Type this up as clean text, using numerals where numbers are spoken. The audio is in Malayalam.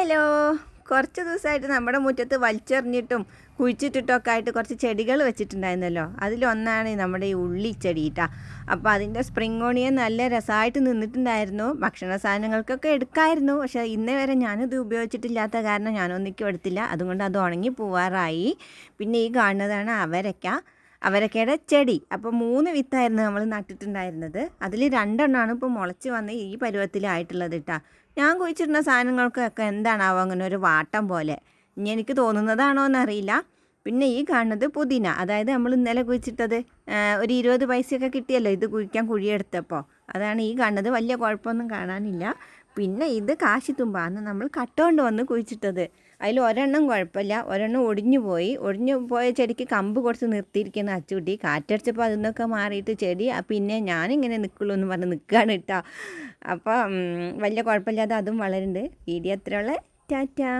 ഹലോ. കുറച്ച് ദിവസമായിട്ട് നമ്മുടെ മുറ്റത്ത് വലിച്ചെറിഞ്ഞിട്ടും കുഴിച്ചിട്ടിട്ടൊക്കെ ആയിട്ട് കുറച്ച് ചെടികൾ വെച്ചിട്ടുണ്ടായിരുന്നല്ലോ. അതിലൊന്നാണ് നമ്മുടെ ഈ ഉള്ളിച്ചെടി കേട്ടോ. അപ്പോൾ അതിൻ്റെ സ്പ്രിംഗ് ഓണിയൻ നല്ല രസമായിട്ട് നിന്നിട്ടുണ്ടായിരുന്നു. ഭക്ഷണ സാധനങ്ങൾക്കൊക്കെ എടുക്കായിരുന്നു. പക്ഷേ ഇന്നേ വരെ ഞാനിത് ഉപയോഗിച്ചിട്ടില്ലാത്ത കാരണം ഞാനൊന്നിക്കും എടുത്തില്ല. അതുകൊണ്ട് അത് ഉണങ്ങി പോവാറായി. പിന്നെ ഈ കാണുന്നതാണ് അവരക്കയുടെ ചെടി. അപ്പോൾ 3 വിത്തായിരുന്നു നമ്മൾ നട്ടിട്ടുണ്ടായിരുന്നത്. അതിൽ 2 എണ്ണമാണ് ഇപ്പോൾ മുളച്ച് വന്ന് ഈ പരുവത്തിലായിട്ടുള്ളത് കേട്ടോ. ഞാൻ കുഴിച്ചിടുന്ന സാധനങ്ങൾക്കൊക്കെ എന്താണാവോ അങ്ങനെ ഒരു വാട്ടം പോലെ. ഇനി എനിക്ക് തോന്നുന്നതാണോ എന്നറിയില്ല. പിന്നെ ഈ കാണുന്നത് പുതിന, അതായത് നമ്മൾ ഇന്നലെ കുഴിച്ചിട്ടത് ഒരു 20 പൈസയൊക്കെ കിട്ടിയല്ലോ ഇത് കുഴിക്കാൻ കുഴിയെടുത്തപ്പോൾ. അതാണ് ഈ കാണുന്നത്. വലിയ കുഴപ്പമൊന്നും കാണാനില്ല. പിന്നെ ഇത് കാശിത്തുമ്പ, അന്ന് നമ്മൾ കട്ടുകൊണ്ട് വന്ന് കുഴിച്ചിട്ടത്. അതിൽ ഒരെണ്ണം കുഴപ്പമില്ല, ഒരെണ്ണം ഒടിഞ്ഞു പോയ ചെടിക്ക് കമ്പ് കുറച്ച് നിർത്തിയിരിക്കുന്ന അച്ചുകുട്ടി. കാറ്റടിച്ചപ്പോൾ അതിൽ നിന്നൊക്കെ മാറിയിട്ട് ചെടി പിന്നെ ഞാനിങ്ങനെ നിൽക്കുള്ളൂ എന്ന് പറഞ്ഞ് നിൽക്കുകയാണ് കേട്ടോ. അപ്പോൾ വലിയ കുഴപ്പമില്ലാതെ അതും വളരുന്നുണ്ട്. വീഡിയോ അത്രയുള്ള ടാറ്റാ.